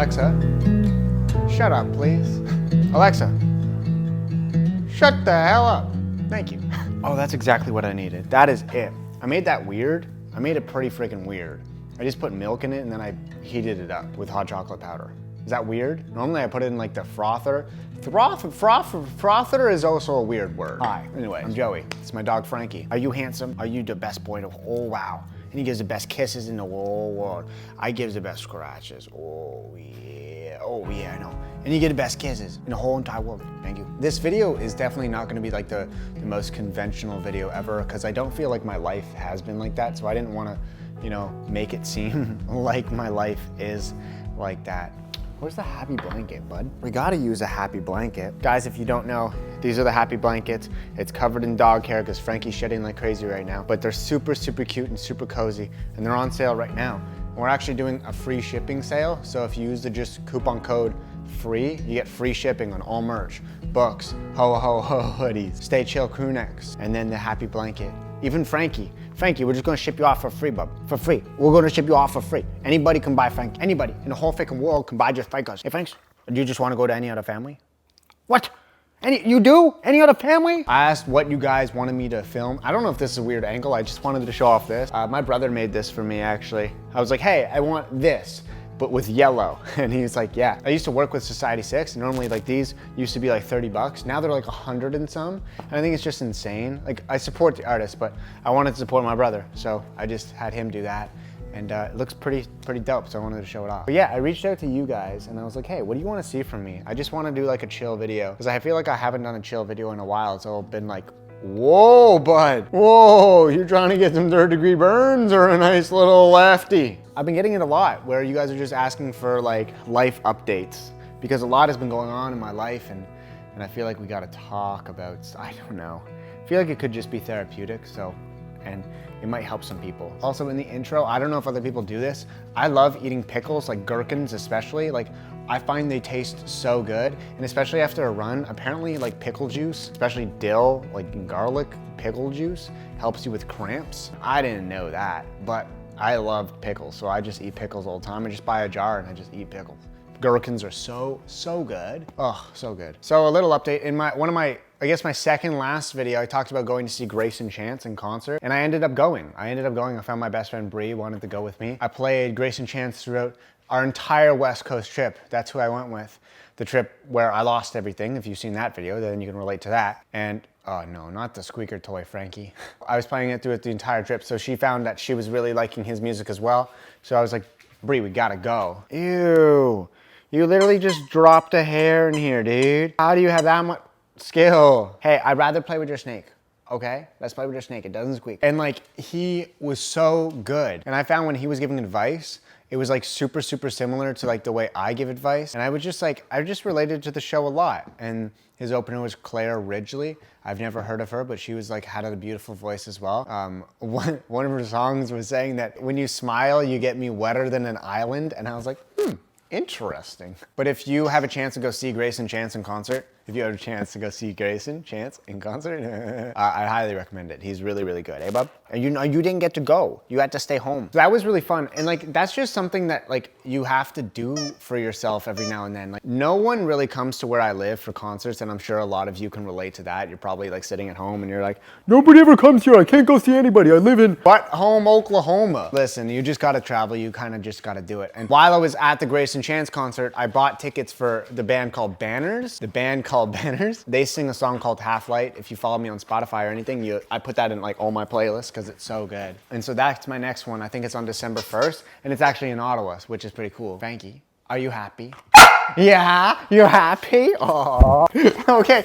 Alexa, shut up, please. Alexa, shut the hell up. Thank you. Oh, that's exactly what I needed. That is it. I made that weird. I made it pretty freaking weird. I just put milk in it and then I heated it up with hot chocolate powder. Is that weird? Normally I put it in like the frother. Frother is also a weird word. Hi, anyway, I'm Joey. It's my dog Frankie. Are you handsome? Are you the best boy? Oh wow. And he gives the best kisses in the whole world. I gives the best scratches. Oh yeah, I know. And you get the best kisses in the whole entire world. Thank you. This video is definitely not gonna be like the most conventional video ever because I don't feel like my life has been like that. So I didn't wanna, make it seem like my life is like that. Where's the happy blanket, bud? We gotta use a happy blanket. Guys, if you don't know, these are the happy blankets. It's covered in dog hair because Frankie's shedding like crazy right now, but they're super, super cute and super cozy, and they're on sale right now. We're actually doing a free shipping sale, so if you use the just coupon code FREE, you get free shipping on all merch, books, ho hoodies, Stay Chill crew necks, and then the happy blanket. Even Frankie, we're just gonna ship you off for free, bub. For free. We're gonna ship you off for free. Anybody can buy Frankie. Anybody in the whole freaking world can buy just Frankos. Hey, Franks, do you just wanna go to any other family? What? You do? Any other family? I asked what you guys wanted me to film. I don't know if this is a weird angle. I just wanted to show off this. My brother made this for me, actually. I was like, hey, I want this, but with yellow. And he was like, yeah. I used to work with Society 6. And normally like these used to be like 30 bucks. Now they're like 100 and some. And I think it's just insane. Like I support the artist, but I wanted to support my brother. So I just had him do that. And it looks pretty dope, so I wanted to show it off. But yeah, I reached out to you guys and I was like, hey, what do you want to see from me? I just want to do like a chill video because I feel like I haven't done a chill video in a while. It's all been like, whoa, bud. Whoa, you're trying to get some 3rd-degree burns or a nice little lefty? I've been getting it a lot where you guys are just asking for like life updates because a lot has been going on in my life and I feel like we got to talk about, I don't know. I feel like it could just be therapeutic, and it might help some people. Also in the intro, I don't know if other people do this. I love eating pickles, like gherkins especially. Like I find they taste so good. And especially after a run, apparently like pickle juice, especially dill, like garlic pickle juice, helps you with cramps. I didn't know that, but I love pickles. So I just eat pickles all the time. I just buy a jar and I just eat pickles. Gherkins are so good. Oh, so good. So a little update. In I guess my second last video, I talked about going to see Grayson Chance in concert, and I ended up going. I found my best friend Bree wanted to go with me. I played Grayson Chance throughout our entire West Coast trip. That's who I went with. The trip where I lost everything. If you've seen that video, then you can relate to that. And oh no, not the squeaker toy, Frankie. I was playing it throughout the entire trip, so she found that she was really liking his music as well. So I was like, Bree, we gotta go. Ew, you literally just dropped a hair in here, dude. How do you have that much skill? Hey, I'd rather play with your snake. Okay, let's play with your snake. It doesn't squeak. And like, he was so good. And I found when he was giving advice, it was like super similar to like the way I give advice. And I just related to the show a lot. And his opener was Claire Ridgely. I've never heard of her, but she was like, had a beautiful voice as well. One of her songs was saying that when you smile, you get me wetter than an island. And I was like, interesting. But if you have a chance to go see Grayson Chance in concert, I highly recommend it. He's really good. Hey, bub? And you didn't get to go. You had to stay home. So that was really fun. And like, that's just something that like you have to do for yourself every now and then. Like no one really comes to where I live for concerts. And I'm sure a lot of you can relate to that. You're probably like sitting at home and you're like, nobody ever comes here. I can't go see anybody. I live in Home, Oklahoma. Listen, you just gotta travel. You kind of just gotta do it. And while I was at the Grayson Chance concert, I bought tickets for the band called Banners. They sing a song called Half Light. If you follow me on Spotify or anything, I put that in like all my playlists because it's so good. And so that's my next one. I think it's on December 1st and it's actually in Ottawa, which is pretty cool. Frankie, are you happy? Yeah, you're happy? Aww. Okay.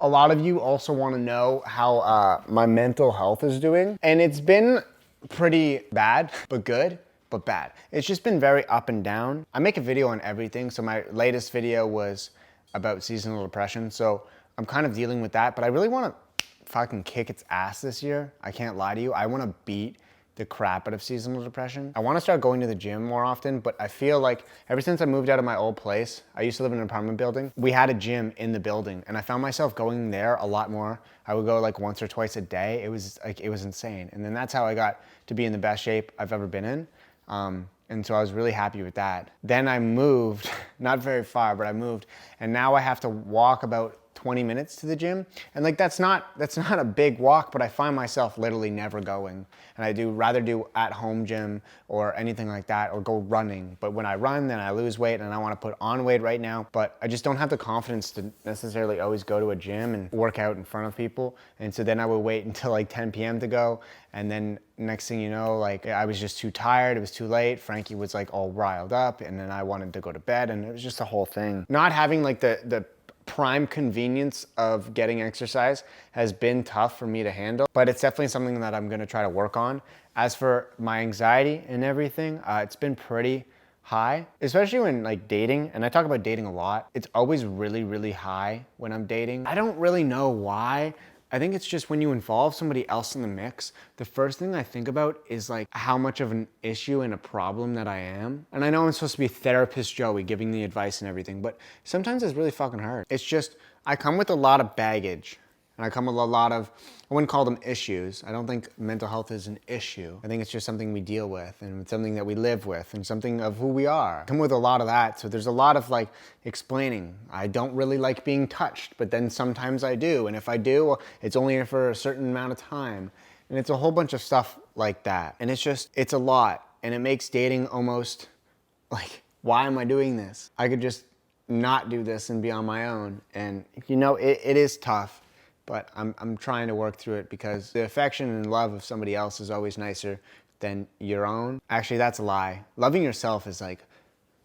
A lot of you also want to know how my mental health is doing. And it's been pretty bad, but good. But bad. It's just been very up and down. I make a video on everything. So my latest video was about seasonal depression. So I'm kind of dealing with that, but I really want to fucking kick its ass this year. I can't lie to you. I want to beat the crap out of seasonal depression. I want to start going to the gym more often, but I feel like ever since I moved out of my old place, I used to live in an apartment building. We had a gym in the building and I found myself going there a lot more. I would go like once or twice a day. It was insane. And then that's how I got to be in the best shape I've ever been in. And And so I was really happy with that. Then I moved, not very far, but I moved, and now I have to walk about 20 minutes to the gym. And like, that's not a big walk, but I find myself literally never going. And I rather do at home gym or anything like that, or go running. But when I run, then I lose weight, and I want to put on weight right now, but I just don't have the confidence to necessarily always go to a gym and work out in front of people. And so then I would wait until like 10 p.m. to go. And then next thing you know, like, I was just too tired, it was too late. Frankie was like all riled up, and then I wanted to go to bed, and it was just a whole thing. Not having like the prime convenience of getting exercise has been tough for me to handle, but it's definitely something that I'm gonna try to work on. As for my anxiety and everything, it's been pretty high, especially when like dating, and I talk about dating a lot. It's always really, really high when I'm dating. I don't really know why. I think it's just when you involve somebody else in the mix, the first thing I think about is like how much of an issue and a problem that I am. And I know I'm supposed to be therapist Joey giving the advice and everything, but sometimes it's really fucking hard. It's just, I come with a lot of baggage. And I come with a lot of, I wouldn't call them issues. I don't think mental health is an issue. I think it's just something we deal with, and it's something that we live with, and something of who we are. I come with a lot of that, so there's a lot of like explaining. I don't really like being touched, but then sometimes I do. And if I do, it's only for a certain amount of time. And it's a whole bunch of stuff like that. And it's a lot. And it makes dating almost like, why am I doing this? I could just not do this and be on my own. And you know, it is tough. But I'm trying to work through it, because the affection and love of somebody else is always nicer than your own. Actually, that's a lie. Loving yourself is like,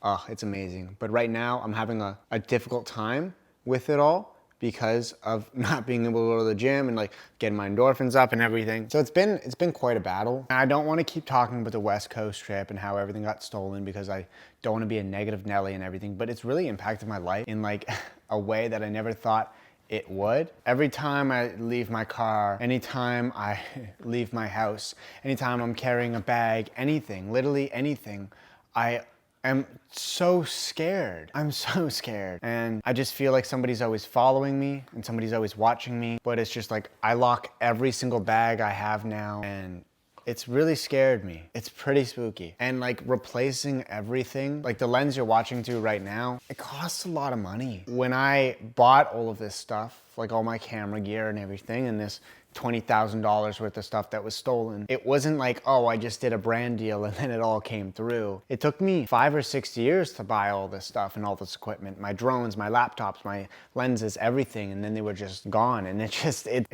oh, it's amazing. But right now, I'm having a difficult time with it all because of not being able to go to the gym and like getting my endorphins up and everything. So it's been quite a battle. And I don't want to keep talking about the West Coast trip and how everything got stolen, because I don't want to be a negative Nelly and everything, but it's really impacted my life in like a way that I never thought it would. Every time I leave my car, anytime I leave my house, anytime I'm carrying a bag, anything, literally anything, I am so scared. I'm so scared. And I just feel like somebody's always following me and somebody's always watching me. But it's just like, I lock every single bag I have now, and it's really scared me. It's pretty spooky. And like replacing everything, like the lens you're watching through right now, it costs a lot of money. When I bought all of this stuff, like all my camera gear and everything, and this $20,000 worth of stuff that was stolen, it wasn't like, oh, I just did a brand deal and then it all came through. It took me 5 or 6 years to buy all this stuff and all this equipment, my drones, my laptops, my lenses, everything, and then they were just gone. And it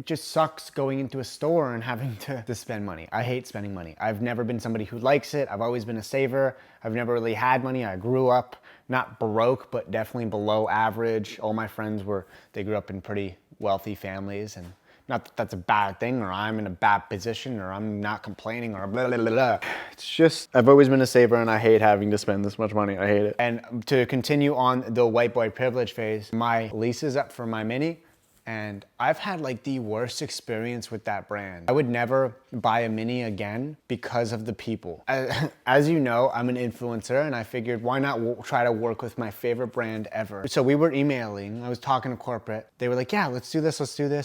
just sucks going into a store and having to spend money. I hate spending money. I've never been somebody who likes it. I've always been a saver. I've never really had money. I grew up not broke, but definitely below average. All my friends they grew up in pretty wealthy families, and not that that's a bad thing, or I'm in a bad position, or I'm not complaining, or blah, blah, blah, blah. It's just, I've always been a saver, and I hate having to spend this much money. I hate it. And to continue on the white boy privilege phase, my lease is up for my Mini, and I've had like the worst experience with that brand. I would never buy a Mini again because of the people. As you know, I'm an influencer, and I figured why not try to work with my favorite brand ever. So we were emailing, I was talking to corporate. They were like, yeah, let's do this,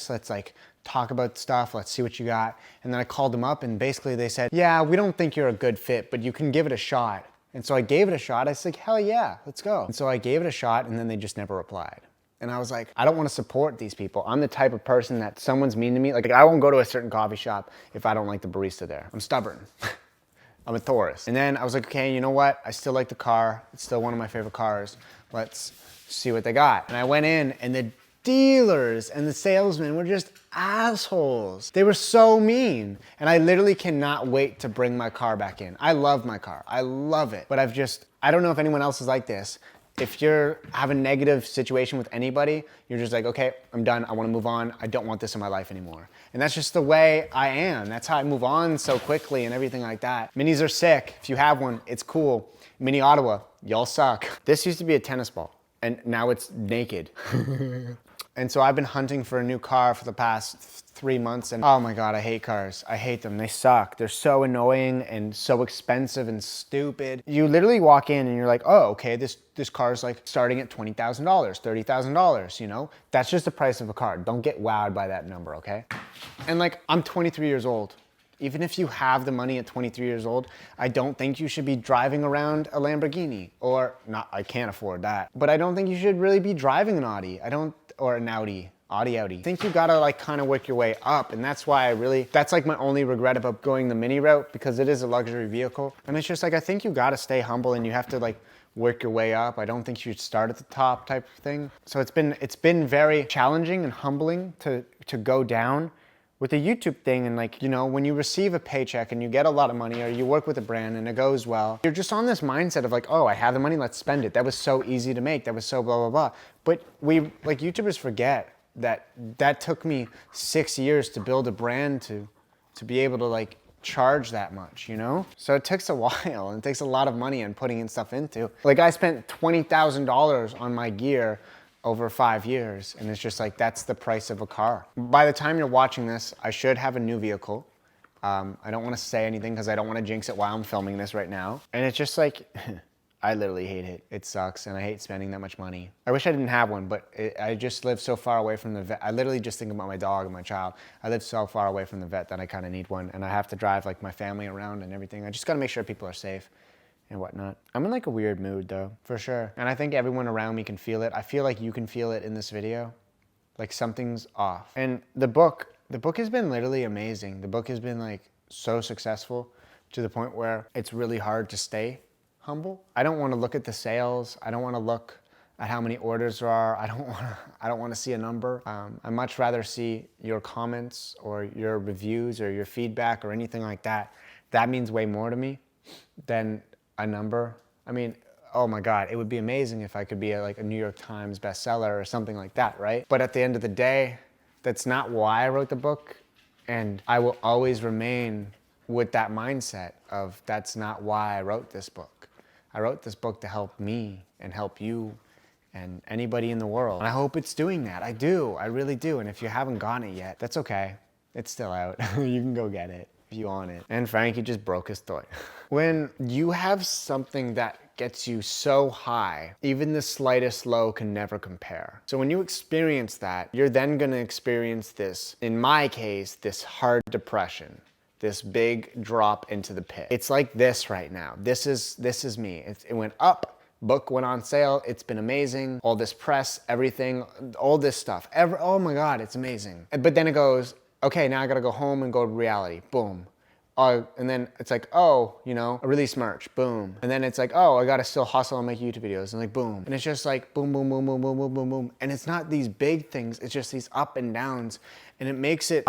let's like talk about stuff, let's see what you got. And then I called them up, and basically they said, yeah, we don't think you're a good fit, but you can give it a shot. And so I gave it a shot. I said, hell yeah, let's go. And so I gave it a shot, and then they just never replied. And I was like, I don't want to support these people. I'm the type of person that someone's mean to me. Like, I won't go to a certain coffee shop if I don't like the barista there. I'm stubborn. I'm a Taurus. And then I was like, okay, you know what? I still like the car. It's still one of my favorite cars. Let's see what they got. And I went in, and the dealers and the salesmen were just assholes. They were so mean. And I literally cannot wait to bring my car back in. I love my car. I love it. But I don't know if anyone else is like this. If you're have a negative situation with anybody, you're just like, okay, I'm done. I want to move on. I don't want this in my life anymore. And that's just the way I am. That's how I move on so quickly and everything like that. Minis are sick. If you have one, it's cool. Mini Ottawa, y'all suck. This used to be a tennis ball, and now it's naked. And so I've been hunting for a new car for the past 3 months, and oh my God, I hate cars. I hate them. They suck. They're so annoying and so expensive and stupid. You literally walk in and you're like, oh, okay, this car's like starting at $20,000, $30,000, you know? That's just the price of a car. Don't get wowed by that number, okay? And like, I'm 23 years old. Even if you have the money at 23 years old, I don't think you should be driving around a Lamborghini, or not, I can't afford that. But I don't think you should really be driving an Audi. Or an Audi. Audi. I think you gotta like kind of work your way up, and that's why that's like my only regret about going the Mini route, because it is a luxury vehicle. And it's just like, I think you gotta stay humble and you have to like work your way up. I don't think you should start at the top type of thing. So it's been very challenging and humbling to go down with the YouTube thing. And like, you know, when you receive a paycheck and you get a lot of money, or you work with a brand and it goes well, you're just on this mindset of like, oh, I have the money, let's spend it. That was so easy to make. That was so blah, blah, blah. But like YouTubers forget that took me 6 years to build a brand to be able to like charge that much, you know? So it takes a while, and it takes a lot of money and putting in stuff into. Like I spent $20,000 on my gear over 5 years, and it's just like, that's the price of a car. By the time you're watching this, I should have a new vehicle. I don't want to say anything because I don't want to jinx it while I'm filming this right now. And it's just like, I literally hate it. It sucks, and I hate spending that much money. I wish I didn't have one, but I just live so far away from the vet. I literally just think about my dog and my child. I live so far away from the vet that I kind of need one, and I have to drive like my family around and everything. I just got to make sure people are safe and whatnot. I'm in like a weird mood though, for sure. And I think everyone around me can feel it. I feel like you can feel it in this video. Like something's off. And the book has been literally amazing. The book has been like so successful to the point where it's really hard to stay humble. I don't want to look at the sales. I don't want to look at how many orders there are. I don't want to see a number. I much rather see your comments or your reviews or your feedback or anything like that. That means way more to me than a number. I mean, oh my God, it would be amazing if I could be like a New York Times bestseller or something like that, right? But at the end of the day, that's not why I wrote the book. And I will always remain with that mindset of that's not why I wrote this book. I wrote this book to help me and help you and anybody in the world. And I hope it's doing that. I do, I really do. And if you haven't gotten it yet, that's okay. It's still out. You can go get it if you want it. And Frankie just broke his toy. When you have something that gets you so high, even the slightest low can never compare. So when you experience that, you're then gonna experience this, in my case, this hard depression, this big drop into the pit. It's like this right now. This is me. It went up, book went on sale, it's been amazing. All this press, everything, all this stuff. Oh my God, it's amazing. But then it goes, okay, now I gotta go home and go to reality, boom. And then it's like, oh, you know, I release merch, boom. And then it's like, oh, I gotta still hustle and make YouTube videos, and like, boom. And it's just like, boom, boom, boom, boom, boom, boom, boom, boom. And it's not these big things, it's just these up and downs. And it makes it,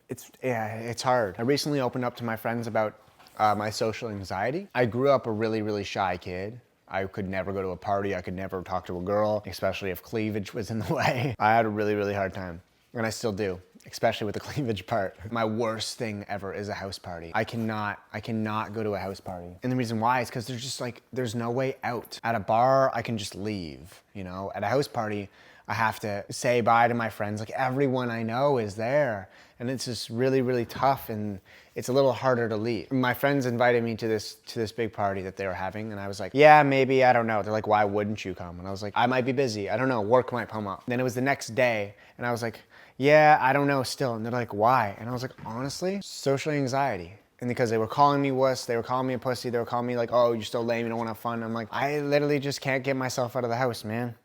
it's hard. I recently opened up to my friends about my social anxiety. I grew up a really, really shy kid. I could never go to a party, I could never talk to a girl, especially if cleavage was in the way. I had a really, really hard time, and I still do. Especially with the cleavage part. My worst thing ever is a house party. I cannot go to a house party. And the reason why is because there's just like, there's no way out. At a bar, I can just leave, you know? At a house party, I have to say bye to my friends. Like everyone I know is there. And it's just really, really tough, and it's a little harder to leave. My friends invited me to this big party that they were having, and I was like, yeah, maybe, I don't know. They're like, why wouldn't you come? And I was like, I might be busy. I don't know, work might come up. And then it was the next day, and I was like, yeah, I don't know still. And they're like, why? And I was like, honestly, social anxiety. And because they were calling me wuss, they were calling me a pussy, they were calling me like, oh, you're so lame, you don't want to have fun. I'm like, I literally just can't get myself out of the house, man.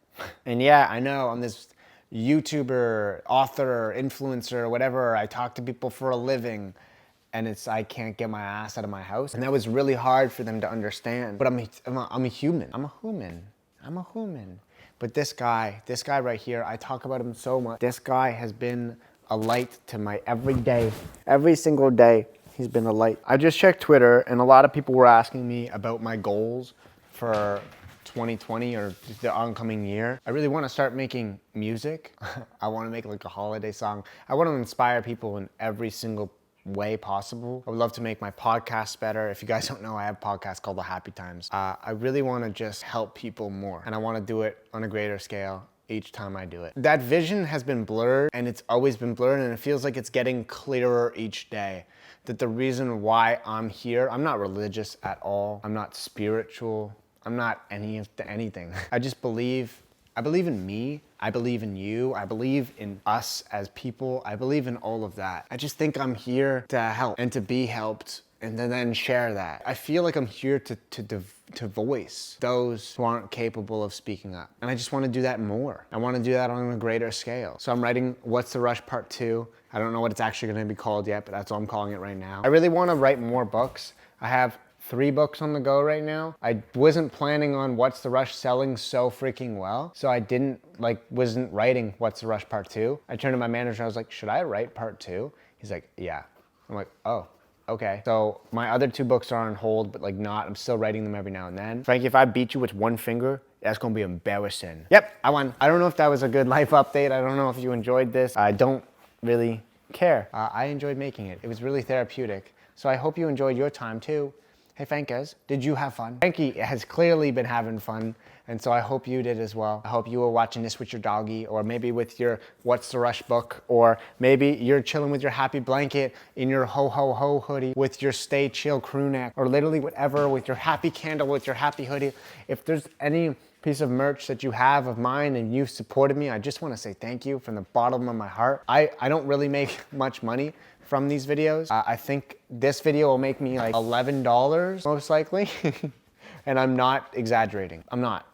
And yeah, I know I'm this YouTuber, author, influencer, whatever. I talk to people for a living, and I can't get my ass out of my house. And that was really hard for them to understand. But I'm a human. I'm a human. But this guy right here, I talk about him so much. This guy has been a light to my every day. Every single day, he's been a light. I just checked Twitter, and a lot of people were asking me about my goals for 2020 or the oncoming year. I really want to start making music. I want to make like a holiday song. I want to inspire people in every single way possible. I would love to make my podcast better. If you guys don't know, I have a podcast called The Happy Times. I really want to just help people more, and I want to do it on a greater scale each time I do it. That vision has been blurred, and it's always been blurred, and it feels like it's getting clearer each day. That the reason why I'm here, I'm not religious at all. I'm not spiritual. I'm not anything. I just believe I believe in me. I believe in you. I believe in us as people. I believe in all of that. I just think I'm here to help and to be helped and to then share that. I feel like I'm here to voice those who aren't capable of speaking up. And I just want to do that more. I want to do that on a greater scale. So I'm writing What's the Rush Part 2. I don't know what it's actually going to be called yet, but that's what I'm calling it right now. I really want to write more books. I have 3 books on the go right now. I wasn't planning on What's the Rush selling so freaking well, so I wasn't writing What's the Rush Part 2. I turned to my manager, I was like, should I write Part 2? He's like, yeah. I'm like, oh, okay. So my other 2 books are on hold, but I'm still writing them every now and then. Frankie, if I beat you with one finger, that's gonna be embarrassing. Yep, I won. I don't know if that was a good life update. I don't know if you enjoyed this. I don't really care. I enjoyed making it. It was really therapeutic. So I hope you enjoyed your time too. Hey Fankers, did you have fun? Frankie has clearly been having fun, and so I hope you did as well. I hope you were watching this with your doggy, or maybe with your What's the Rush book, or maybe you're chilling with your happy blanket in your ho ho ho hoodie with your Stay Chill crew neck, or literally whatever, with your happy candle, with your happy hoodie. If there's any piece of merch that you have of mine and you've supported me, I just want to say thank you from the bottom of my heart. I don't really make much money from these videos. I think this video will make me like $11 most likely. And I'm not exaggerating. I'm not.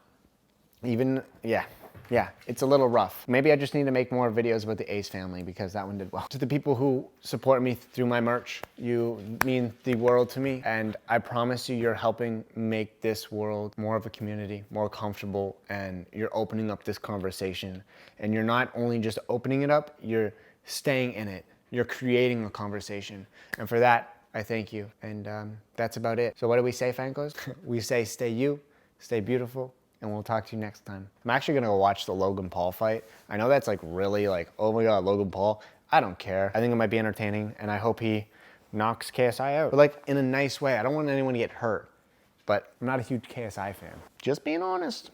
Yeah, it's a little rough. Maybe I just need to make more videos about the Ace family because that one did well. To the people who support me through my merch, you mean the world to me. And I promise you, you're helping make this world more of a community, more comfortable, and you're opening up this conversation. And you're not only just opening it up, you're staying in it. You're creating a conversation. And for that, I thank you. And that's about it. So what do we say, Fankos? We say stay you, stay beautiful, and we'll talk to you next time. I'm actually gonna go watch the Logan Paul fight. I know that's really oh my God, Logan Paul. I don't care. I think it might be entertaining, and I hope he knocks KSI out. But in a nice way. I don't want anyone to get hurt, but I'm not a huge KSI fan. Just being honest.